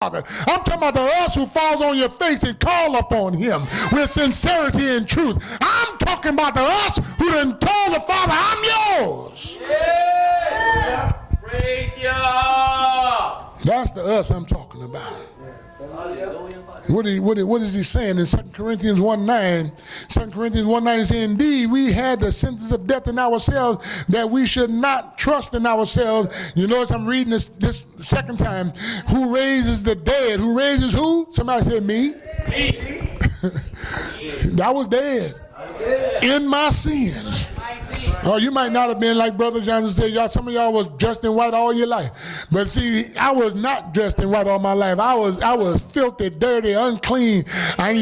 Father. I'm talking about the us who falls on your face and call upon him with sincerity and truth. I'm talking about the us who done told the Father, I'm yours. Yeah. Praise you. That's the us I'm talking about. What is he saying in 2 Corinthians 1:9? 2 Corinthians 1:9 says, indeed, we had the sentence of death in ourselves, that we should not trust in ourselves. You notice I'm reading this second time. Who raises the dead? Who raises who? Somebody said me. Me. I was dead in my sins. Oh, you might not have been like Brother Johnson said. Y'all, some of y'all was dressed in white all your life. But see, I was not dressed in white all my life. I was filthy, dirty, unclean. My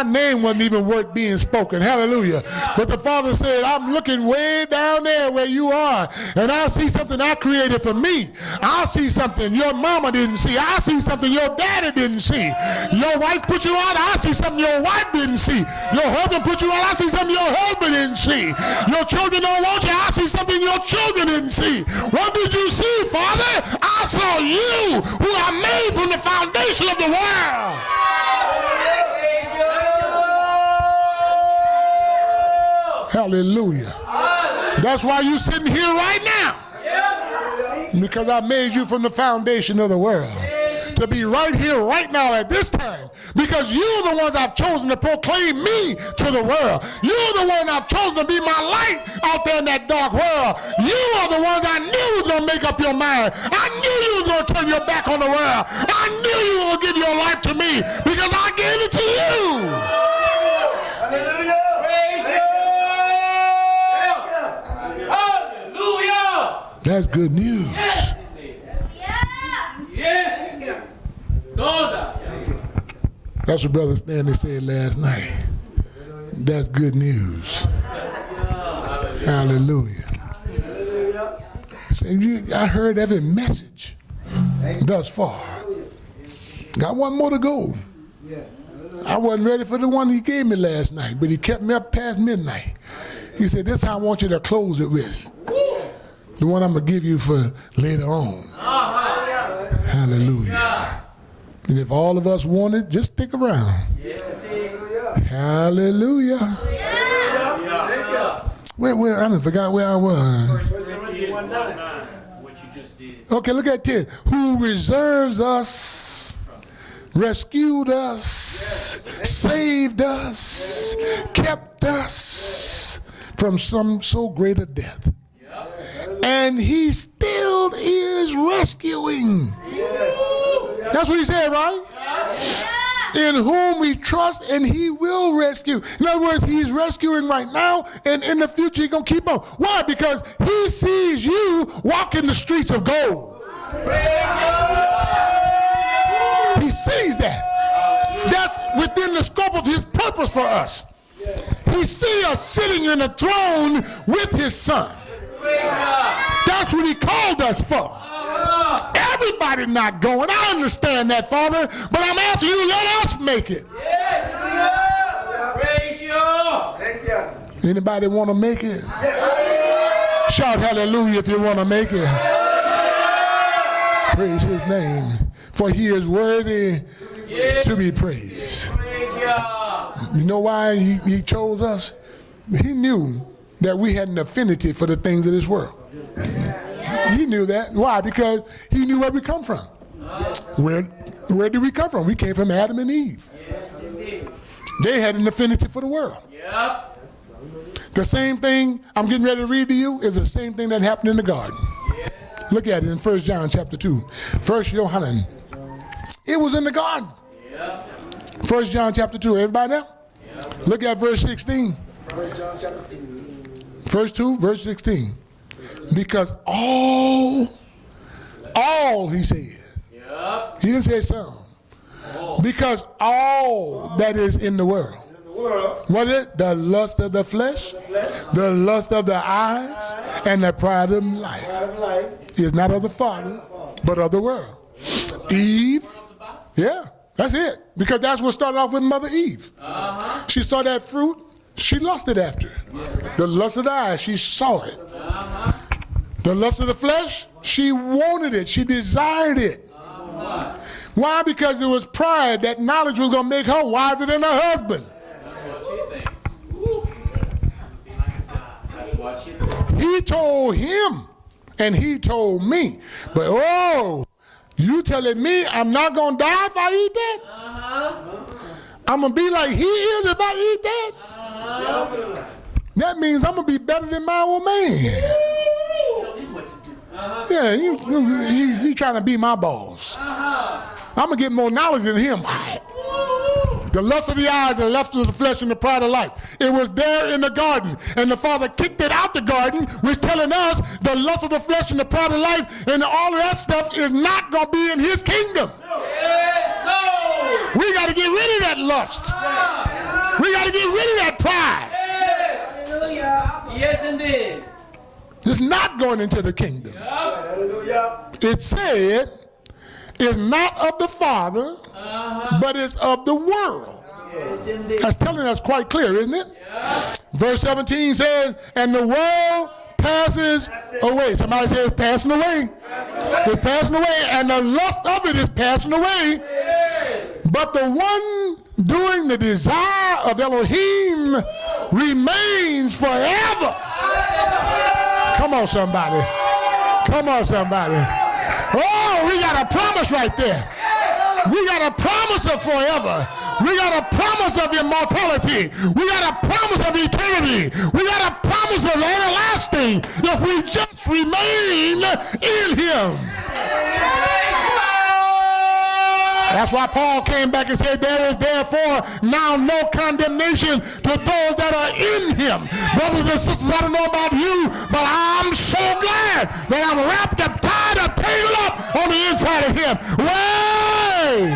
name wasn't even worth being spoken. Hallelujah. But the Father said, I'm looking way down there where you are, and I see something I created for me. I see something your mama didn't see. I see something your daddy didn't see. Your wife put you out. I see something your wife didn't see. Your husband put you out. I see something your husband didn't see. Your children don't want you. I see something your children didn't see. What did you see, Father? I saw you, who are made from the foundation of the world. Hallelujah. That's why you're sitting here right now. Because I made you from the foundation of the world. To be right here, right now, at this time. Because you're the ones I've chosen to proclaim me to the world. You're the one I've chosen to be my light out there in that dark world. You are the ones I knew was going to make up your mind. I knew you was going to turn your back on the world. I knew you were going to give your life to me because I gave it to you. Hallelujah. Praise you. Hallelujah. That's good news. Yes. Yes. That's what Brother Stanley said last night. That's good news. Hallelujah. So I heard every message thus far. Got one more to go. I wasn't ready for the one he gave me last night, but he kept me up past midnight. He said, this is how I want you to close it with. The one I'm going to give you for later on. Hallelujah. And if all of us want it, just stick around. Hallelujah. Where I done forgot where I was. Okay, look at 10. Who reserves us, rescued us, saved us, kept us from some so great a death. And he still is rescuing. That's what he said, right? In whom we trust, and he will rescue. In other words, he's rescuing right now, and in the future he's going to keep on. Why? Because he sees you walking the streets of gold. He sees that. That's within the scope of his purpose for us. He sees us sitting in a throne with his son. That's what he called us for. Everybody not going. I understand that, Father, but I'm asking you, let us make it. Yes. Praise you. Thank you. Anybody want to make it? Shout hallelujah if you want to make it. Praise his name, for he is worthy to be praised. Praise you. You know why he chose us? He knew that we had an affinity for the things of this world. He knew that. Why? Because he knew where we come from. Where did we come from? We came from Adam and Eve. Yes, indeed. They had an affinity for the world. Yep. The same thing I'm getting ready to read to you is the same thing that happened in the garden. Yes. Look at it in 1 John chapter 2. 1 John. It was in the garden. Yep. 1 John chapter 2. Everybody there? Yep. Look at verse 16. 1 John chapter 2. Verse 2, verse 16. Because all, he said. Yep. He didn't say some. Because all that is in the world. What is it? The lust of the flesh, the lust of the eyes, and the pride of life is not of the Father, but of the world. Eve, yeah, that's it. Because that's what started off with Mother Eve. She saw that fruit, she lusted after it. The lust of the eyes, she saw it. The lust of the flesh, she wanted it. She desired it. Why? Because it was pride that knowledge was going to make her wiser than her husband. That's what she thinks. Woo. That's what she thinks. He told him and he told me. But oh, you telling me I'm not going to die if I eat that? I'm going to be like he is if I eat that? That means I'm going to be better than my old man. Tell him what to do. Yeah, he trying to be my boss. I'm going to get more knowledge than him. The lust of the eyes, the lust of the flesh, and the pride of life. It was there in the garden. And the Father kicked it out the garden, which telling us the lust of the flesh and the pride of life and all of that stuff is not going to be in his kingdom. Yes, no. We got to get rid of that lust. We got to get rid of that pride. Yes. Yes, indeed. It's not going into the kingdom. Hallelujah. It said, it's not of the Father, but it's of the world. Yes, indeed. That's telling us quite clear, isn't it? Verse 17 says, and the world passes away. Somebody says passing away. It's passing away, and the lust of it is passing away. But the one doing the desire of Elohim remains forever. Come on, somebody. Come on, somebody. Oh, we got a promise right there. We got a promise of forever. We got a promise of immortality. We got a promise of eternity. We got a promise of everlasting if we just remain in him. That's why Paul came back and said, there is therefore now no condemnation to those that are in him. Brothers and sisters, I don't know about you, but I'm so glad that I'm wrapped up, tied up, tangled up on the inside of him. Way!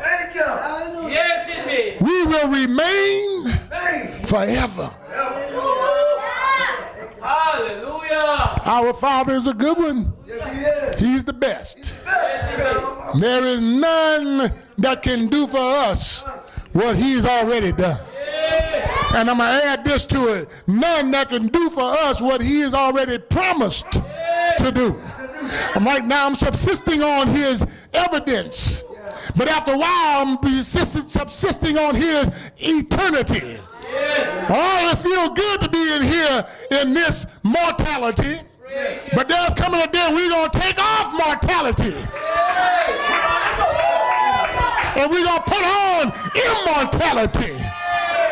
Thank you. Yes, indeed. We will remain forever. Hallelujah. Our Father is a good one. Yes, he is. He's the best. Yes, There is none that can do for us what he's already done. And I'm going to add this to it. None that can do for us what he has already promised to do. And right now I'm subsisting on his evidence. But after a while I'm subsisting on his eternity. Oh, it feels good to be in here in this mortality. But there's coming a day we're going to take off mortality. And we're going to put on immortality.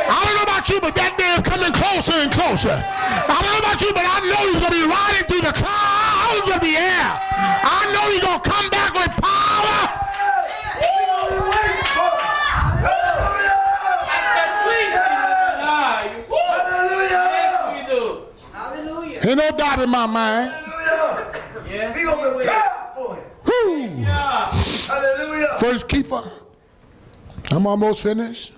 I don't know about you, but that day is coming closer and closer. I don't know about you, but I know he's going to be riding through the clouds of the air. I know he's going to come back with power. Ain't no doubt in my mind. Hallelujah. Yes, We gonna we prepare for him. Whew. Hallelujah. First Kepha. I'm almost finished.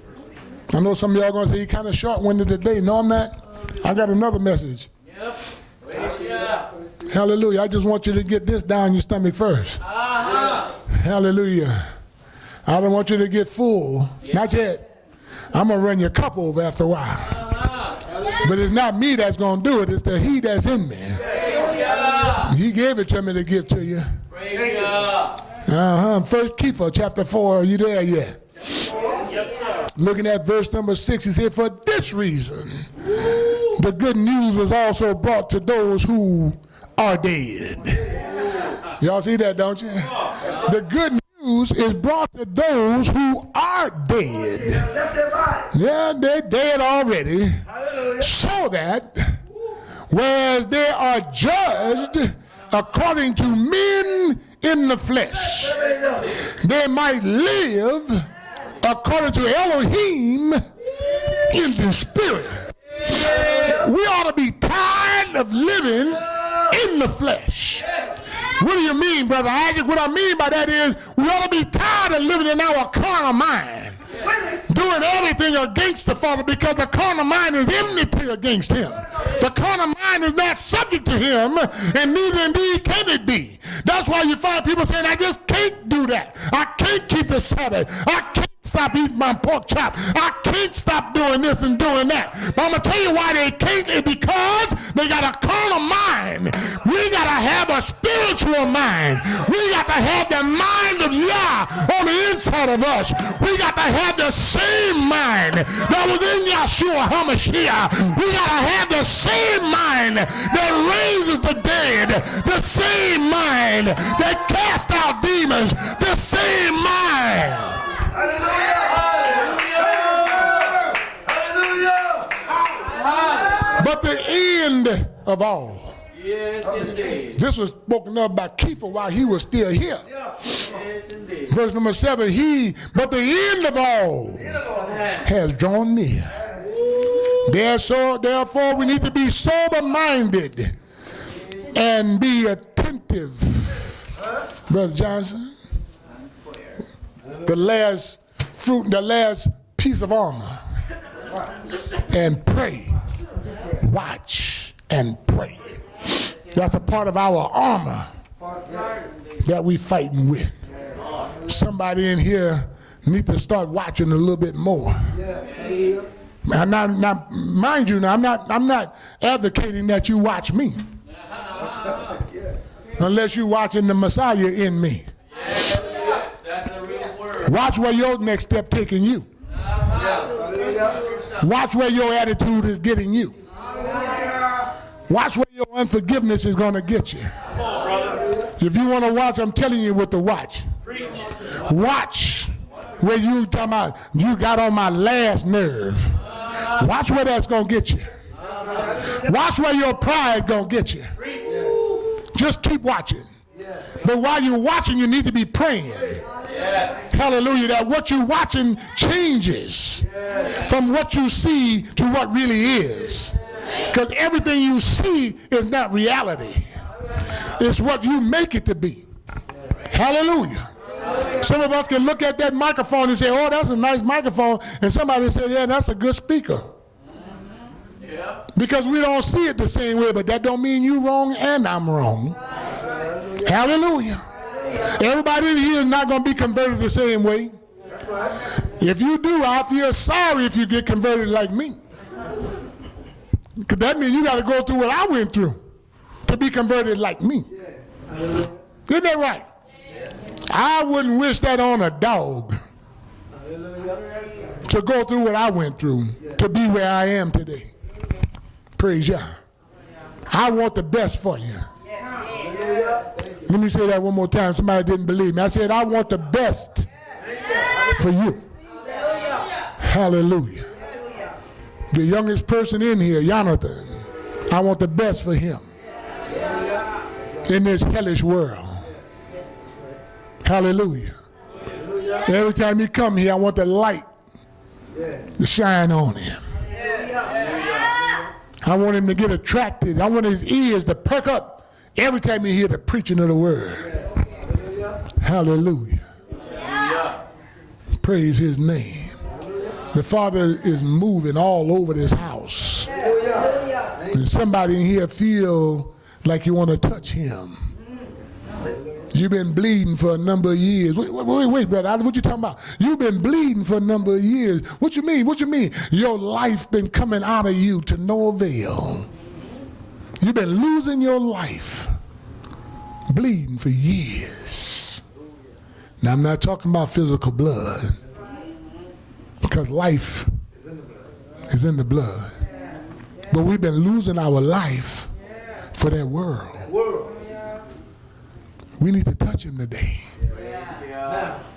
I know some of y'all gonna say you kind of short-winded today. No, I'm not. I got another message. Yep. Praise God. Hallelujah. I just want you to get this down your stomach first. Hallelujah. I don't want you to get full. Not yet. I'm gonna run your cup over after a while. But it's not me that's going to do it. It's the he that's in me. He gave it to me to give to you. Praise God. First Kepha, chapter 4. Are you there yet? Yes, sir. Looking at verse number 6, he said, for this reason, the good news was also brought to those who are dead. Y'all see that, don't you? The good news is brought to those who are dead. Left their body. Yeah, they're dead already. Hallelujah. So that, whereas they are judged according to men in the flesh, they might live according to Elohim in the spirit. We ought to be tired of living in the flesh. What do you mean, Brother Isaac? What I mean by that is we ought to be tired of living in our carnal mind, doing everything against the Father, because the carnal mind is enmity against him. The carnal mind is not subject to him, and neither indeed can it be. That's why you find people saying, I just can't do that. I can't keep the Sabbath. I can't stop eating my pork chop. I can't stop doing this and doing that. But I'm going to tell you why they can't. It's because they got a carnal mind. We got to have a spiritual mind. We got to have the mind of Yah on the inside of us. We got to have the same mind that was in Yahshua HaMashiach. We got to have the same mind that raises the dead. The same mind that casts out demons. The same mind. Hallelujah. Hallelujah. But the end of all. Yes, indeed. This was spoken of by Kepha while he was still here. Yes, indeed. Verse number 7, but the end of all has drawn near. Therefore, we need to be sober-minded and be attentive. Brother Johnson, the last fruit, the last piece of armor. And pray. Watch and pray. That's a part of our armor that we fighting with. Somebody in here need to start watching a little bit more. Now, mind you, now I'm not advocating that you watch me, unless you're watching the Messiah in me. Yes, that's a real word. Watch where your next step taking you. Watch where your attitude is getting you. Watch where your unforgiveness is going to get you. If you want to watch, I'm telling you what to watch. Watch where you talking about you got on my last nerve. Watch where that's going to get you. Watch where your pride going to get you. Just keep watching. But while you're watching, you need to be praying. Hallelujah. That what you're watching changes from what you see to what really is. Because everything you see is not reality. It's what you make it to be. Hallelujah. Some of us can look at that microphone and say, oh, that's a nice microphone. And somebody say, yeah, that's a good speaker. Because we don't see it the same way, but that don't mean you wrong and I'm wrong. Hallelujah. Everybody in here is not going to be converted the same way. If you do, I feel sorry if you get converted like me. Because that means you got to go through what I went through to be converted like me. Isn't that right? I wouldn't wish that on a dog, to go through what I went through to be where I am today. Praise Yah. I want the best for you. Let me say that one more time. Somebody didn't believe me. I said, I want the best for you. Hallelujah. The youngest person in here, Jonathan, I want the best for him in this hellish world. Hallelujah. Every time he come here, I want the light to shine on him. I want him to get attracted. I want his ears to perk up every time he hear the preaching of the word. Hallelujah. Praise his name. The Father is moving all over this house. And somebody in here feel like you want to touch him. You've been bleeding for a number of years. Wait, brother, what you talking about? You've been bleeding for a number of years. What you mean? What you mean? Your life been coming out of you to no avail. You've been losing your life, bleeding for years. Now, I'm not talking about physical blood, because life is in the blood. But we've been losing our life for that world. We need to touch him today.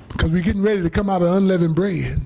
Because we're getting ready to come out of unleavened bread.